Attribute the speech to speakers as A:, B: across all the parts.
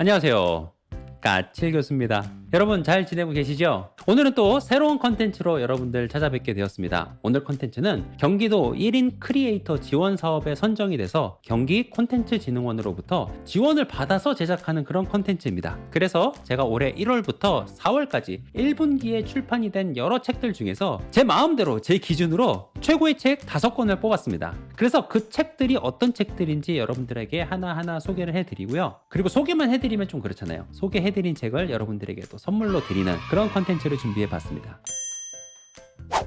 A: 안녕하세요. 까칠 교수입니다. 여러분 잘 지내고 계시죠? 오늘은 또 새로운 컨텐츠로 여러분들 찾아뵙게 되었습니다. 오늘 컨텐츠는 경기도 1인 크리에이터 지원 사업에 선정이 돼서 경기 콘텐츠진흥원으로부터 지원을 받아서 제작하는 그런 컨텐츠입니다. 그래서 제가 올해 1월부터 4월까지 1분기에 출판이 된 여러 책들 중에서 제 마음대로 제 기준으로 최고의 책 5권을 뽑았습니다. 그래서 그 책들이 어떤 책들인지 여러분들에게 하나하나 소개를 해드리고요. 그리고 소개만 해드리면 좀 그렇잖아요. 소개해드린 책을 여러분들에게 또 선물로 드리는 그런 컨텐츠를 준비해봤습니다.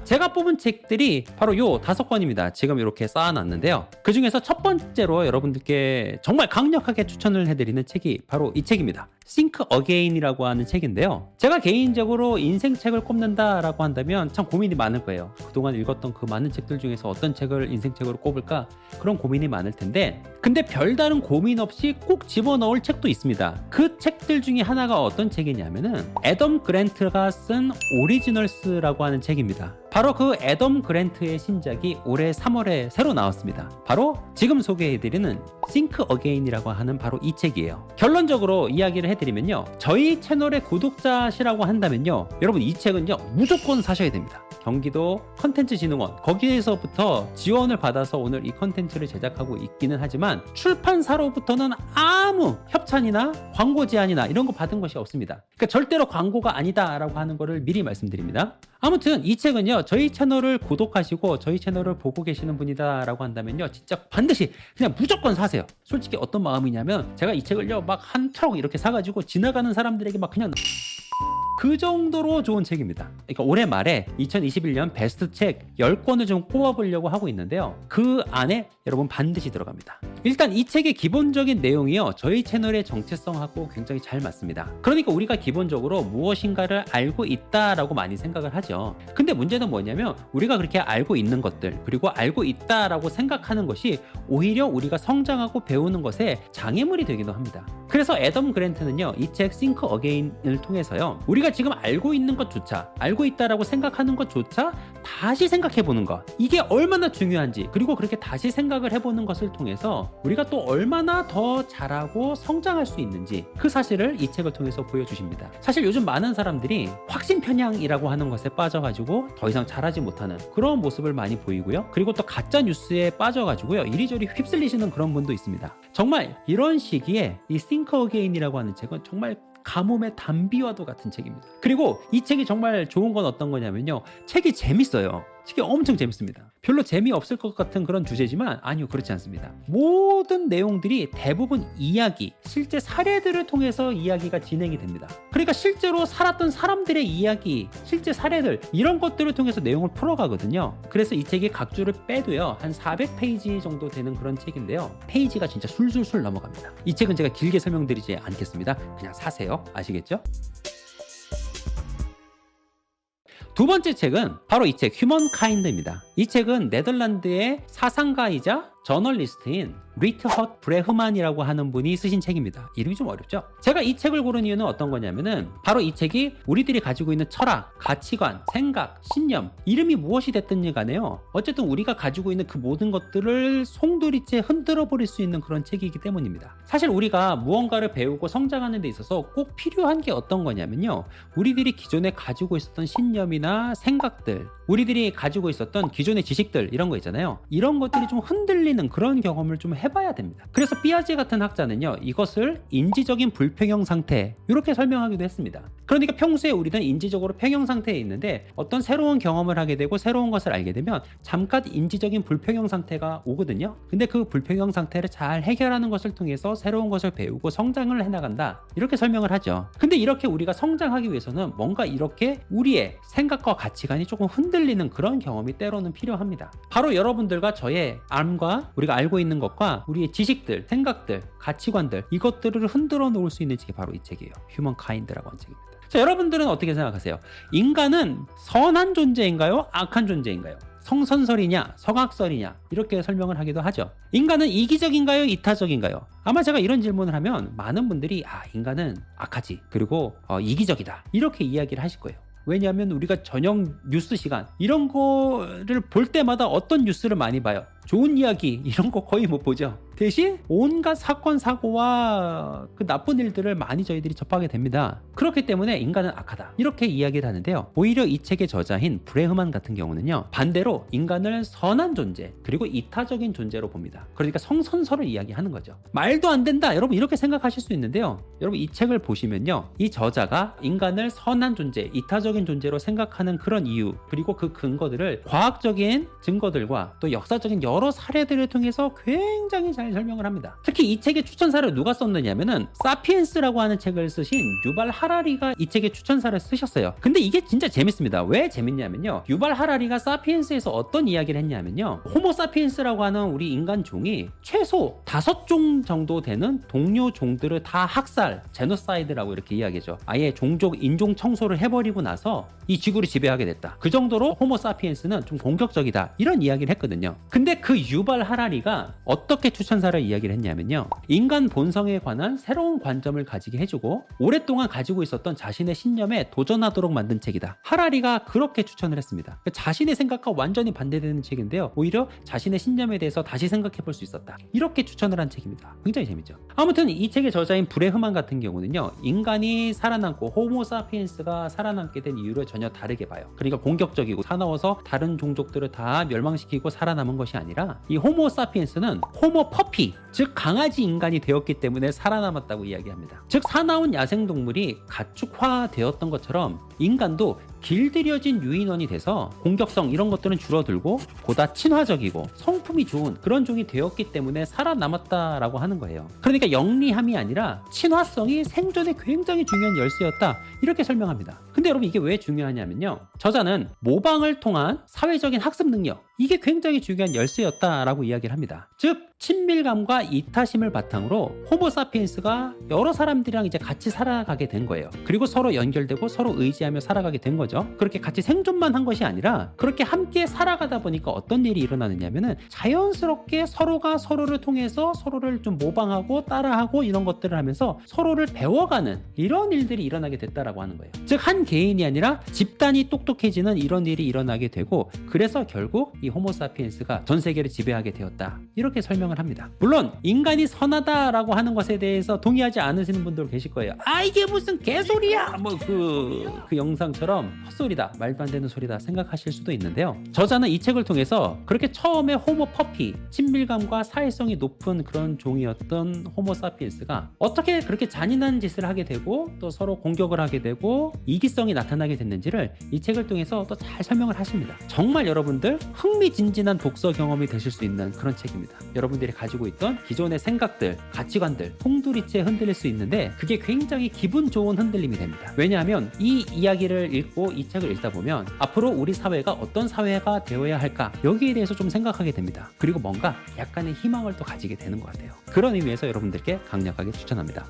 A: 제가 뽑은 책들이 바로 요 5권입니다. 지금 이렇게 쌓아놨는데요. 그 중에서 첫 번째로 여러분들께 정말 강력하게 추천을 해드리는 책이 바로 이 책입니다. Think Again이라고 하는 책인데요. 제가 개인적으로 인생책을 꼽는다라고 한다면 참 고민이 많을 거예요. 그동안 읽었던 그 많은 책들 중에서 어떤 책을 인생책으로 꼽을까? 그런 고민이 많을 텐데, 근데 별다른 고민 없이 꼭 집어넣을 책도 있습니다. 그 책들 중에 하나가 어떤 책이냐면은 애덤 그랜트가 쓴 오리지널스라고 하는 책입니다. 바로 그 애덤 그랜트의 신작이 올해 3월에 새로 나왔습니다. 바로 지금 소개해드리는 Think Again이라고 하는 바로 이 책이에요. 결론적으로 이야기를 해드리면요, 저희 채널의 구독자시라고 한다면요, 여러분 이 책은요 무조건 사셔야 됩니다. 경기도 컨텐츠진흥원 거기에서부터 지원을 받아서 오늘 이 컨텐츠를 제작하고 있기는 하지만 출판사로부터는 아무 협찬이나 광고 제안이나 이런 거 받은 것이 없습니다. 그러니까 절대로 광고가 아니다라고 하는 거를 미리 말씀드립니다. 아무튼 이 책은요, 저희 채널을 구독하시고 저희 채널을 보고 계시는 분이다라고 한다면요, 진짜 반드시 그냥 무조건 사세요. 솔직히 어떤 마음이냐면, 제가 이 책을요 막 한 트럭 이렇게 사가지고 지나가는 사람들에게 막 그냥 그 정도로 좋은 책입니다. 그러니까 올해 말에 2021년 베스트 책 10권을 좀 꼽아보려고 하고 있는데요. 그 안에 여러분 반드시 들어갑니다. 일단 이 책의 기본적인 내용이요, 저희 채널의 정체성하고 굉장히 잘 맞습니다. 그러니까 우리가 기본적으로 무엇인가를 알고 있다라고 많이 생각을 하죠. 근데 문제는 뭐냐면, 우리가 그렇게 알고 있는 것들, 그리고 알고 있다라고 생각하는 것이 오히려 우리가 성장하고 배우는 것에 장애물이 되기도 합니다. 그래서 애덤 그랜트는요, 이 책 Think Again을 통해서요, 우리가 지금 알고 있는 것조차, 알고 있다라고 생각하는 것조차 다시 생각해보는 것, 이게 얼마나 중요한지, 그리고 그렇게 다시 생각을 해보는 것을 통해서 우리가 또 얼마나 더 잘하고 성장할 수 있는지, 그 사실을 이 책을 통해서 보여주십니다. 사실 요즘 많은 사람들이 확신 편향이라고 하는 것에 빠져가지고 더 이상 잘하지 못하는 그런 모습을 많이 보이고요. 그리고 또 가짜 뉴스에 빠져가지고요, 이리저리 휩쓸리시는 그런 분도 있습니다. 정말 이런 시기에 이 Think Again이라고 하는 책은 정말 가뭄의 단비와도 같은 책입니다. 그리고 이 책이 정말 좋은 건 어떤 거냐면요, 책이 재밌어요. 책이 엄청 재밌습니다. 별로 재미없을 것 같은 그런 주제지만 아니요, 그렇지 않습니다. 모든 내용들이 대부분 이야기, 실제 사례들을 통해서 이야기가 진행이 됩니다. 그러니까 실제로 살았던 사람들의 이야기, 실제 사례들, 이런 것들을 통해서 내용을 풀어가거든요. 그래서 이 책이 각 줄을 빼도요, 한 400페이지 정도 되는 그런 책인데요, 페이지가 진짜 술술술 넘어갑니다. 이 책은 제가 길게 설명드리지 않겠습니다. 그냥 사세요. 아시겠죠? 두 번째 책은 바로 이 책 휴먼카인드입니다. 이 책은 네덜란드의 사상가이자 저널리스트인 리트헛 브레흐만이라고 하는 분이 쓰신 책입니다. 이름이 좀 어렵죠? 제가 이 책을 고른 이유는 어떤 거냐면은, 바로 이 책이 우리들이 가지고 있는 철학, 가치관, 생각, 신념, 이름이 무엇이 됐든지 간에요, 어쨌든 우리가 가지고 있는 그 모든 것들을 송두리째 흔들어 버릴 수 있는 그런 책이기 때문입니다. 사실 우리가 무언가를 배우고 성장하는 데 있어서 꼭 필요한 게 어떤 거냐면요, 우리들이 기존에 가지고 있었던 신념이나 생각들, 우리들이 가지고 있었던 기존의 지식들, 이런 거 있잖아요. 이런 것들이 좀 흔들리는 그런 경험을 좀 해봐야 됩니다. 그래서 피아제 같은 학자는요, 이것을 인지적인 불평형 상태, 이렇게 설명하기도 했습니다. 그러니까 평소에 우리는 인지적으로 평형 상태에 있는데 어떤 새로운 경험을 하게 되고 새로운 것을 알게 되면 잠깐 인지적인 불평형 상태가 오거든요. 근데 그 불평형 상태를 잘 해결하는 것을 통해서 새로운 것을 배우고 성장을 해나간다, 이렇게 설명을 하죠. 근데 이렇게 우리가 성장하기 위해서는 뭔가 이렇게 우리의 생각과 가치관이 조금 흔들리는 그런 경험이 때로는 필요합니다. 바로 여러분들과 저의 암과 우리가 알고 있는 것과 우리의 지식들, 생각들, 가치관들, 이것들을 흔들어 놓을 수 있는 책이 바로 이 책이에요. 휴먼카인드라고 하는 책입니다. 자, 여러분들은 어떻게 생각하세요? 인간은 선한 존재인가요? 악한 존재인가요? 성선설이냐, 성악설이냐, 이렇게 설명을 하기도 하죠. 인간은 이기적인가요, 이타적인가요? 아마 제가 이런 질문을 하면 많은 분들이 인간은 악하지, 그리고 이기적이다, 이렇게 이야기를 하실 거예요. 왜냐하면 우리가 저녁 뉴스 시간 이런 거를 볼 때마다 어떤 뉴스를 많이 봐요? 좋은 이야기 이런 거 거의 못 보죠. 대신 온갖 사건 사고와 그 나쁜 일들을 많이 저희들이 접하게 됩니다. 그렇기 때문에 인간은 악하다 이렇게 이야기를 하는데요. 오히려 이 책의 저자인 브레흐만 같은 경우는요, 반대로 인간을 선한 존재 그리고 이타적인 존재로 봅니다. 그러니까 성선설을 이야기하는 거죠. 말도 안 된다 여러분 이렇게 생각하실 수 있는데요, 여러분 이 책을 보시면요, 이 저자가 인간을 선한 존재 이타적인 존재로 생각하는 그런 이유 그리고 그 근거들을 과학적인 증거들과 또 역사적인 여러 사례들을 통해서 굉장히 잘 설명을 합니다. 특히 이 책의 추천사를 누가 썼느냐면은 사피엔스라고 하는 책을 쓰신 유발 하라리가 이 책의 추천사를 쓰셨어요. 근데 이게 진짜 재밌습니다. 왜 재밌냐면요, 유발 하라리가 사피엔스에서 어떤 이야기를 했냐면요, 호모 사피엔스라고 하는 우리 인간 종이 최소 5종 정도 되는 동료 종들을 다 학살, 제노사이드라고 이렇게 이야기죠. 아예 종족 인종 청소를 해버리고 나서 이 지구를 지배하게 됐다. 그 정도로 호모 사피엔스는 좀 공격적이다 이런 이야기를 했거든요. 근데 그 유발 하라리가 어떻게 추천사를 이야기를 했냐면요, 인간 본성에 관한 새로운 관점을 가지게 해주고 오랫동안 가지고 있었던 자신의 신념에 도전하도록 만든 책이다. 하라리가 그렇게 추천을 했습니다. 자신의 생각과 완전히 반대되는 책인데요, 오히려 자신의 신념에 대해서 다시 생각해 볼 수 있었다 이렇게 추천을 한 책입니다. 굉장히 재밌죠. 아무튼 이 책의 저자인 브레흐만 같은 경우는요, 인간이 살아남고 호모 사피엔스가 살아남게 된 이유를 전혀 다르게 봐요. 그러니까 공격적이고 사나워서 다른 종족들을 다 멸망시키고 살아남은 것이 아니라 이 호모 사피엔스는 호모 퍼피, 즉 강아지 인간이 되었기 때문에 살아남았다고 이야기합니다. 즉 사나운 야생동물이 가축화되었던 것처럼 인간도 길들여진 유인원이 돼서 공격성 이런 것들은 줄어들고 보다 친화적이고 성품이 좋은 그런 종이 되었기 때문에 살아남았다라고 하는 거예요. 그러니까 영리함이 아니라 친화성이 생존에 굉장히 중요한 열쇠였다 이렇게 설명합니다. 근데 여러분 이게 왜 중요하냐면요, 저자는 모방을 통한 사회적인 학습 능력, 이게 굉장히 중요한 열쇠였다라고 이야기를 합니다. 즉 친밀감과 이타심을 바탕으로 호모 사피엔스가 여러 사람들이랑 이제 같이 살아가게 된 거예요. 그리고 서로 연결되고 서로 의지하며 살아가게 된 거죠. 그렇게 같이 생존만 한 것이 아니라 그렇게 함께 살아가다 보니까 어떤 일이 일어나느냐면은 자연스럽게 서로가 서로를 통해서 서로를 좀 모방하고 따라하고 이런 것들을 하면서 서로를 배워가는 이런 일들이 일어나게 됐다라고 하는 거예요. 즉 한 개인이 아니라 집단이 똑똑해지는 이런 일이 일어나게 되고, 그래서 결국 이 호모 사피엔스가 전 세계를 지배하게 되었다 이렇게 설명을 합니다. 물론 인간이 선하다라고 하는 것에 대해서 동의하지 않으시는 분들 계실 거예요. 아 이게 무슨 개소리야 뭐 그 영상처럼 헛소리다 말도 안 되는 소리다 생각하실 수도 있는데요, 저자는 이 책을 통해서 그렇게 처음에 호모 퍼피, 친밀감과 사회성이 높은 그런 종이었던 호모 사피엔스가 어떻게 그렇게 잔인한 짓을 하게 되고 또 서로 공격을 하게 되고 이기성이 나타나게 됐는지를 이 책을 통해서 또 잘 설명을 하십니다. 정말 여러분들 흥미진진한 독서 경험이 되실 수 있는 그런 책입니다. 여러분들이 가지고 있던 기존의 생각들, 가치관들 송두리째 흔들릴 수 있는데 그게 굉장히 기분 좋은 흔들림이 됩니다. 왜냐하면 이 이야기를 읽고 이 책을 읽다 보면 앞으로 우리 사회가 어떤 사회가 되어야 할까 여기에 대해서 좀 생각하게 됩니다. 그리고 뭔가 약간의 희망을 또 가지게 되는 것 같아요. 그런 의미에서 여러분들께 강력하게 추천합니다.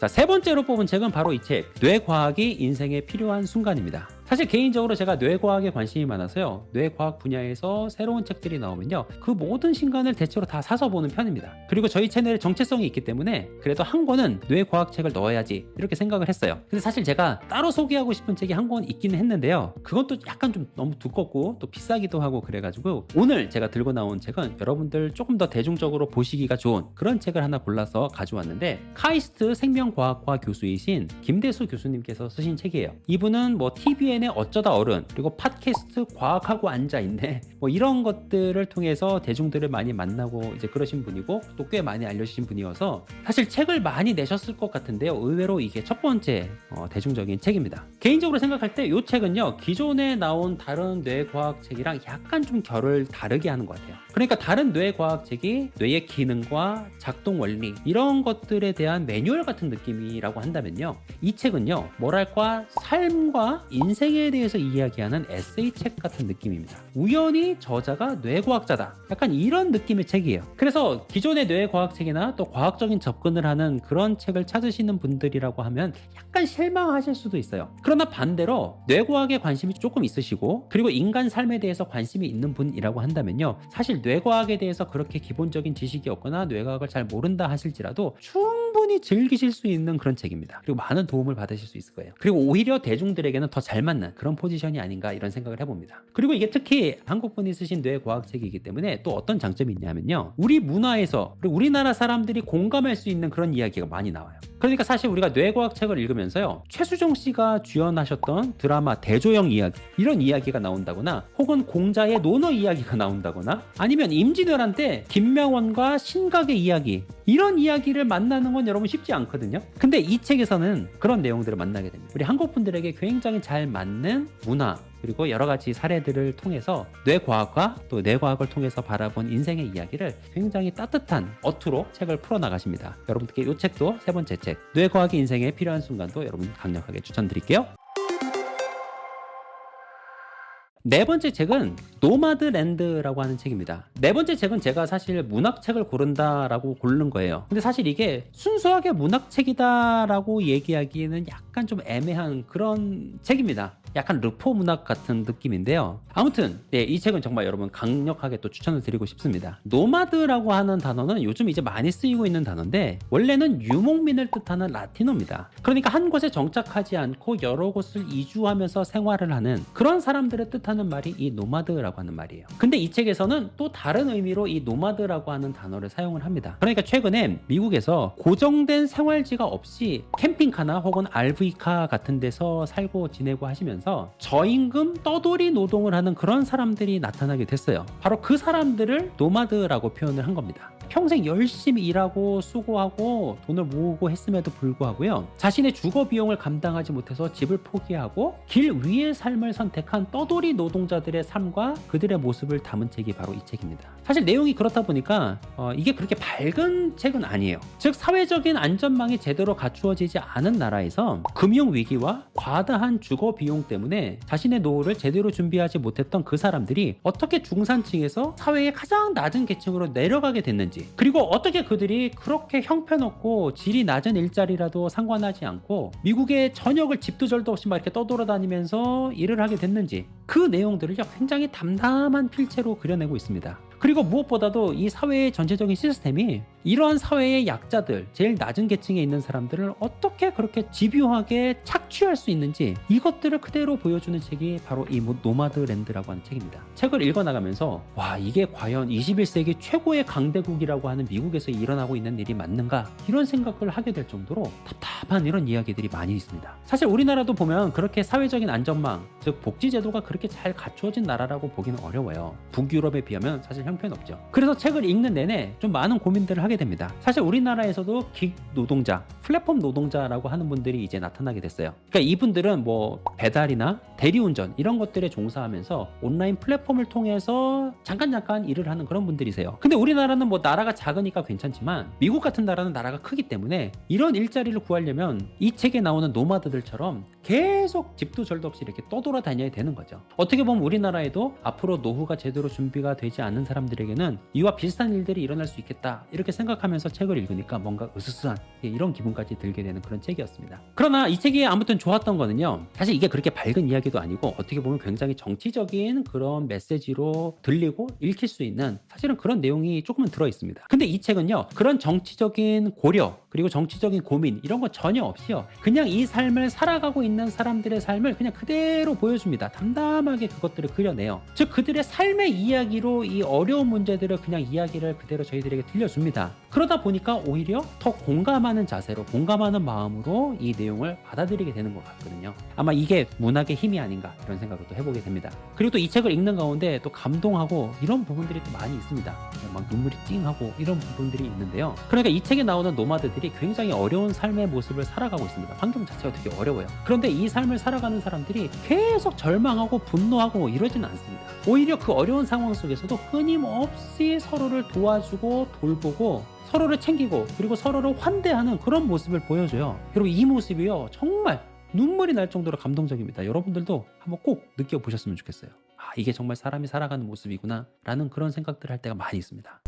A: 자, 세 번째로 뽑은 책은 바로 이 책, 뇌과학이 인생에 필요한 순간입니다. 사실 개인적으로 제가 뇌과학에 관심이 많아서요, 뇌과학 분야에서 새로운 책들이 나오면요 그 모든 신간을 대체로 다 사서 보는 편입니다. 그리고 저희 채널에 정체성이 있기 때문에 그래도 한 권은 뇌과학 책을 넣어야지 이렇게 생각을 했어요. 근데 사실 제가 따로 소개하고 싶은 책이 한 권 있기는 했는데요, 그건 또 약간 좀 너무 두껍고 또 비싸기도 하고 그래가지고 오늘 제가 들고 나온 책은 여러분들 조금 더 대중적으로 보시기가 좋은 그런 책을 하나 골라서 가져왔는데, 카이스트 생명과학과 교수이신 김대수 교수님께서 쓰신 책이에요. 이분은 뭐 TVN의 어쩌다 어른, 그리고 팟캐스트 과학하고 앉아있네 뭐 이런 것들을 통해서 대중들을 많이 만나고 이제 그러신 분이고 또 꽤 많이 알려주신 분이어서 사실 책을 많이 내셨을 것 같은데요, 의외로 이게 첫 번째 대중적인 책입니다. 개인적으로 생각할 때 이 책은요 기존에 나온 다른 뇌과학 책이랑 약간 좀 결을 다르게 하는 것 같아요. 그러니까 다른 뇌과학 책이 뇌의 기능과 작동 원리 이런 것들에 대한 매뉴얼 같은 느낌이라고 한다면요, 이 책은요 뭐랄까 삶과 인생에 대해서 이야기하는 에세이 책 같은 느낌입니다. 우연히 저자가 뇌과학자다 약간 이런 느낌의 책이에요. 그래서 기존의 뇌과학 책이나 또 과학적인 접근을 하는 그런 책을 찾으시는 분들이라고 하면 약간 실망하실 수도 있어요. 그러나 반대로 뇌과학에 관심이 조금 있으시고 그리고 인간 삶에 대해서 관심이 있는 분이라고 한다면요, 사실 뇌과학에 대해서 그렇게 기본적인 지식이 없거나 뇌과학을 잘 모른다 하실지라도 충분히 즐기실 수 있는 그런 책입니다. 그리고 많은 도움을 받으실 수 있을 거예요. 그리고 오히려 대중들에게는 더 잘 맞는 그런 포지션이 아닌가 이런 생각을 해봅니다. 그리고 이게 특히 한국분이 쓰신 뇌과학책이기 때문에 또 어떤 장점이 있냐면요, 우리 문화에서 그리고 우리나라 사람들이 공감할 수 있는 그런 이야기가 많이 나와요. 그러니까 사실 우리가 뇌과학책을 읽으면서요, 최수종 씨가 주연하셨던 드라마 대조영 이야기, 이런 이야기가 나온다거나 혹은 공자의 논어 이야기가 나온다거나 아니면 임진왜란 때 김명원과 신각의 이야기, 이런 이야기를 만나는 건 여러분 쉽지 않거든요. 근데 이 책에서는 그런 내용들을 만나게 됩니다. 우리 한국 분들에게 굉장히 잘 맞는 문화, 그리고 여러 가지 사례들을 통해서 뇌과학과 또 뇌과학을 통해서 바라본 인생의 이야기를 굉장히 따뜻한 어투로 책을 풀어나가십니다. 여러분들께 이 책도 세 번째 책, 뇌과학이 인생에 필요한 순간도 여러분 강력하게 추천드릴게요. 네 번째 책은 노마드랜드라고 하는 책입니다. 네 번째 책은 제가 사실 문학책을 고른다라고 고른 거예요. 근데 사실 이게 순수하게 문학책이다라고 얘기하기에는 약간 좀 애매한 그런 책입니다. 약간 르포 문학 같은 느낌인데요. 아무튼 이 책은 정말 여러분 강력하게 또 추천을 드리고 싶습니다. 노마드라고 하는 단어는 요즘 이제 많이 쓰이고 있는 단어인데 원래는 유목민을 뜻하는 라틴어입니다. 그러니까 한 곳에 정착하지 않고 여러 곳을 이주하면서 생활을 하는 그런 사람들을 뜻하는 말이 이 노마드라고 하는 말이에요. 근데 이 책에서는 또 다른 의미로 이 노마드라고 하는 단어를 사용을 합니다. 그러니까 최근에 미국에서 고정된 생활지가 없이 캠핑카나 혹은 RV카 같은 데서 살고 지내고 하시면서 저임금 떠돌이 노동을 하는 그런 사람들이 나타나게 됐어요. 바로 그 사람들을 노마드라고 표현을 한 겁니다. 평생 열심히 일하고 수고하고 돈을 모으고 했음에도 불구하고요, 자신의 주거 비용을 감당하지 못해서 집을 포기하고 길 위의 삶을 선택한 떠돌이 노동자들의 삶과 그들의 모습을 담은 책이 바로 이 책입니다. 사실 내용이 그렇다 보니까 이게 그렇게 밝은 책은 아니에요. 즉 사회적인 안전망이 제대로 갖추어지지 않은 나라에서 금융위기와 과다한 주거 비용 때문에 자신의 노후를 제대로 준비하지 못했던 그 사람들이 어떻게 중산층에서 사회의 가장 낮은 계층으로 내려가게 됐는지, 그리고 어떻게 그들이 그렇게 형편없고 질이 낮은 일자리라도 상관하지 않고 미국의 전역을 집도 절도 없이 막 이렇게 떠돌아다니면서 일을 하게 됐는지, 그 내용들을 굉장히 담담한 필체로 그려내고 있습니다. 그리고 무엇보다도 이 사회의 전체적인 시스템이 이러한 사회의 약자들, 제일 낮은 계층에 있는 사람들을 어떻게 그렇게 집요하게 착취할 수 있는지, 이것들을 그대로 보여주는 책이 바로 이 노마드랜드라고 하는 책입니다. 책을 읽어나가면서 와, 이게 과연 21세기 최고의 강대국이라고 하는 미국에서 일어나고 있는 일이 맞는가, 이런 생각을 하게 될 정도로 답답한 이런 이야기들이 많이 있습니다. 사실 우리나라도 보면 그렇게 사회적인 안전망, 즉 복지제도가 그렇게 잘 갖추어진 나라라고 보기는 어려워요. 북유럽에 비하면 사실 형편없죠. 그래서 책을 읽는 내내 좀 많은 고민들을 하게 됩니다. 사실 우리나라에서도 긱 노동자, 플랫폼 노동자라고 하는 분들이 이제 나타나게 됐어요. 그러니까 이분들은 뭐 배달이나 대리운전 이런 것들에 종사하면서 온라인 플랫폼을 통해서 잠깐 일을 하는 그런 분들이세요. 근데 우리나라는 뭐 나라가 작으니까 괜찮지만 미국 같은 나라는 나라가 크기 때문에 이런 일자리를 구하려면 이 책에 나오는 노마드들처럼 계속 집도 절도 없이 이렇게 떠돌아다녀야 되는 거죠. 어떻게 보면 우리나라에도 앞으로 노후가 제대로 준비가 되지 않은 사람들에게는 이와 비슷한 일들이 일어날 수 있겠다, 이렇게 생각하면서 책을 읽으니까 뭔가 으스스한 이런 기분까지 들게 되는 그런 책이었습니다. 그러나 이 책이 아무튼 좋았던 거는요, 사실 이게 그렇게 밝은 이야기도 아니고 어떻게 보면 굉장히 정치적인 그런 메시지로 들리고 읽힐 수 있는 사실은 그런 내용이 조금은 들어있습니다. 근데 이 책은요, 그런 정치적인 고려 그리고 정치적인 고민 이런 거 전혀 없이요, 그냥 이 삶을 살아가고 있는 사람들의 삶을 그냥 그대로 보여줍니다. 담담하게 그것들을 그려내요. 즉 그들의 삶의 이야기로 이 어려운 문제들을 그냥 이야기를 그대로 저희들에게 들려줍니다. 그러다 보니까 오히려 더 공감하는 자세로, 공감하는 마음으로 이 내용을 받아들이게 되는 것 같거든요. 아마 이게 문학의 힘이 아닌가 이런 생각을 또 해보게 됩니다. 그리고 또 이 책을 읽는 가운데 또 감동하고 이런 부분들이 또 많이 있습니다. 막 눈물이 찡하고 이런 부분들이 있는데요. 그러니까 이 책에 나오는 노마드들이 굉장히 어려운 삶의 모습을 살아가고 있습니다. 환경 자체가 되게 어려워요. 그런데 이 삶을 살아가는 사람들이 계속 절망하고 분노하고 이러지는 않습니다. 오히려 그 어려운 상황 속에서도 끊임없이 서로를 도와주고 돌보고 서로를 챙기고 그리고 서로를 환대하는 그런 모습을 보여줘요. 그리고 이 모습이요, 정말 눈물이 날 정도로 감동적입니다. 여러분들도 한번 꼭 느껴보셨으면 좋겠어요. 아, 이게 정말 사람이 살아가는 모습이구나 라는 그런 생각들을 할 때가 많이 있습니다.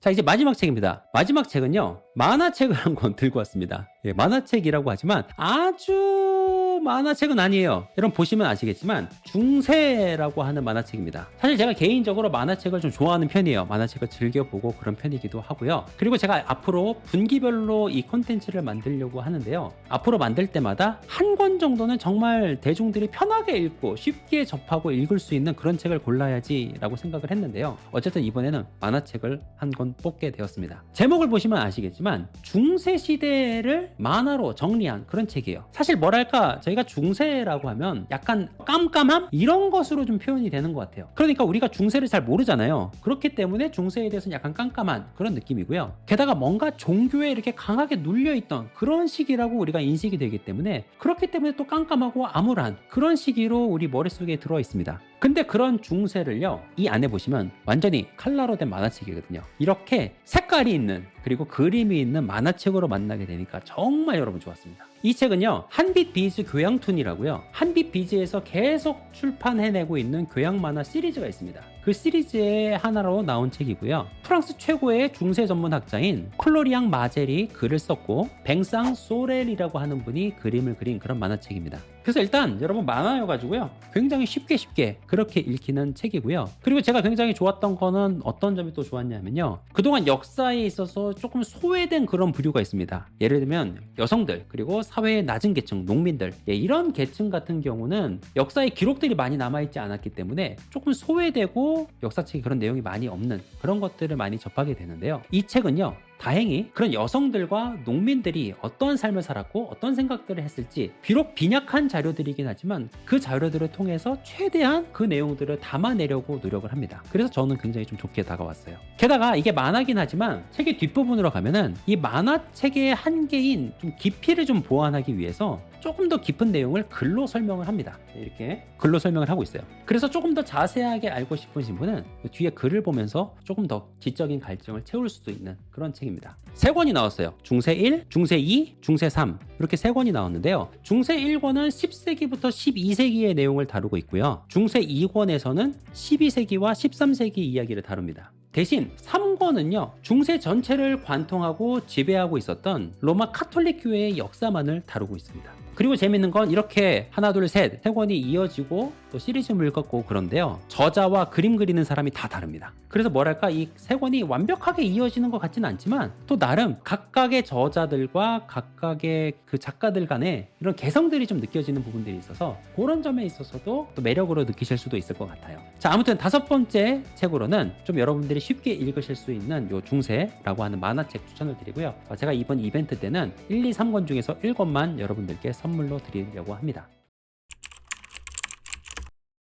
A: 자, 이제 마지막 책입니다. 마지막 책은요, 만화책을 한 권 들고 왔습니다. 만화책이라고 하지만 아주 만화책은 아니에요. 여러분 보시면 아시겠지만 중세라고 하는 만화책입니다. 사실 제가 개인적으로 만화책을 좀 좋아하는 편이에요. 만화책을 즐겨보고 그런 편이기도 하고요. 그리고 제가 앞으로 분기별로 이 콘텐츠를 만들려고 하는데요. 앞으로 만들 때마다 한 권 정도는 정말 대중들이 편하게 읽고 쉽게 접하고 읽을 수 있는 그런 책을 골라야지 라고 생각을 했는데요. 어쨌든 이번에는 만화책을 한 권 뽑게 되었습니다. 제목을 보시면 아시겠지만 중세 시대를 만화로 정리한 그런 책이에요. 사실 뭐랄까 저희가 중세라고 하면 약간 깜깜함? 이런 것으로 좀 표현이 되는 것 같아요. 그러니까 우리가 중세를 잘 모르잖아요. 그렇기 때문에 중세에 대해서는 약간 깜깜한 그런 느낌이고요. 게다가 뭔가 종교에 이렇게 강하게 눌려있던 그런 시기라고 우리가 인식이 되기 때문에 그렇기 때문에 또 깜깜하고 암울한 그런 시기로 우리 머릿속에 들어 있습니다. 근데 그런 중세를요, 이 안에 보시면 완전히 컬러로 된 만화책이거든요. 이렇게 색깔이 있는 그리고 그림이 있는 만화책으로 만나게 되니까 정말 여러분 좋았습니다. 이 책은요, 한빛 비즈 교양툰이라고요. 한빛 비즈에서 계속 출판해내고 있는 교양 만화 시리즈가 있습니다. 그 시리즈의 하나로 나온 책이고요. 프랑스 최고의 중세 전문 학자인 클로리앙 마젤이 글을 썼고 뱅상 소렐이라고 하는 분이 그림을 그린 그런 만화책입니다. 그래서 일단 여러분 만화여가지고요, 굉장히 쉽게 그렇게 읽히는 책이고요. 그리고 제가 굉장히 좋았던 거는 어떤 점이 또 좋았냐면요, 그동안 역사에 있어서 조금 소외된 그런 부류가 있습니다. 예를 들면 여성들, 그리고 사회의 낮은 계층, 농민들, 이런 계층 같은 경우는 역사의 기록들이 많이 남아있지 않았기 때문에 조금 소외되고 역사책에 그런 내용이 많이 없는 그런 것들을 많이 접하게 되는데요. 이 책은요, 다행히 그런 여성들과 농민들이 어떤 삶을 살았고 어떤 생각들을 했을지 비록 빈약한 자료들이긴 하지만 그 자료들을 통해서 최대한 그 내용들을 담아내려고 노력을 합니다. 그래서 저는 굉장히 좀 좋게 다가왔어요. 게다가 이게 만화긴 하지만 책의 뒷부분으로 가면은 이 만화책의 한계인 좀 깊이를 좀 보완하기 위해서 조금 더 깊은 내용을 글로 설명을 합니다. 이렇게 글로 설명을 하고 있어요. 그래서 조금 더 자세하게 알고 싶으신 분은 뒤에 글을 보면서 조금 더 지적인 갈증을 채울 수도 있는 그런 책입니다. 3권이 나왔어요. 중세 1, 중세 2, 중세 3 이렇게 3권이 나왔는데요. 중세 1권은 10세기부터 12세기의 내용을 다루고 있고요. 중세 2권에서는 12세기와 13세기 이야기를 다룹니다. 대신 3권은요, 중세 전체를 관통하고 지배하고 있었던 로마 카톨릭 교회의 역사만을 다루고 있습니다. 그리고 재밌는 건 이렇게 하나 둘 셋 3권이 이어지고 또 시리즈를 읽었고 그런데요, 저자와 그림 그리는 사람이 다 다릅니다. 그래서 뭐랄까 이 3권이 완벽하게 이어지는 것 같지는 않지만 또 나름 각각의 저자들과 각각의 그 작가들 간에 이런 개성들이 좀 느껴지는 부분들이 있어서 그런 점에 있어서도 또 매력으로 느끼실 수도 있을 것 같아요. 자, 아무튼 5번째 책으로는 좀 여러분들이 쉽게 읽으실 수 있는 요 중세라고 하는 만화책 추천을 드리고요. 제가 이번 이벤트 때는 1, 2, 3권 중에서 1권만 여러분들께 선물로 드리려고 합니다.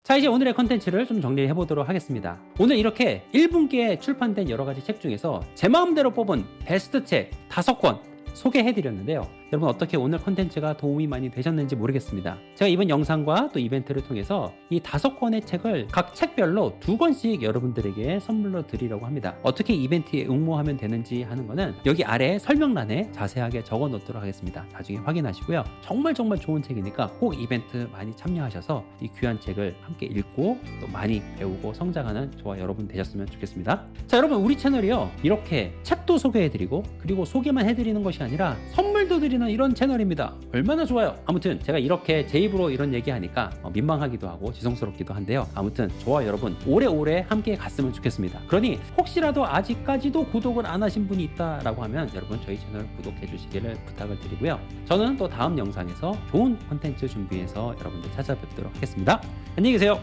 A: 자, 이제 오늘의 컨텐츠를 좀 정리해 보도록 하겠습니다. 오늘 이렇게 1분기에 출판된 여러 가지 책 중에서 제 마음대로 뽑은 베스트 책 5권 소개해 드렸는데요. 여러분 어떻게 오늘 컨텐츠가 도움이 많이 되셨는지 모르겠습니다. 제가 이번 영상과 또 이벤트를 통해서 이 5권의 책을 각 책별로 2권씩 여러분들에게 선물로 드리려고 합니다. 어떻게 이벤트에 응모하면 되는지 하는 거는 여기 아래 설명란에 자세하게 적어 놓도록 하겠습니다. 나중에 확인하시고요. 정말 좋은 책이니까 꼭 이벤트 많이 참여하셔서 이 귀한 책을 함께 읽고 또 많이 배우고 성장하는 저와 여러분 되셨으면 좋겠습니다. 자, 여러분 우리 채널이요, 이렇게 책도 소개해드리고 그리고 소개만 해드리는 것이 아니라 선물도 드리는 이런 채널입니다. 얼마나 좋아요. 아무튼 제가 이렇게 제 입으로 이런 얘기하니까 민망하기도 하고 죄송스럽기도 한데요. 아무튼 저와 여러분 오래오래 함께 갔으면 좋겠습니다. 그러니 혹시라도 아직까지도 구독을 안 하신 분이 있다라고 하면 여러분 저희 채널 구독해 주시기를 부탁을 드리고요. 저는 또 다음 영상에서 좋은 콘텐츠 준비해서 여러분들 찾아뵙도록 하겠습니다. 안녕히 계세요.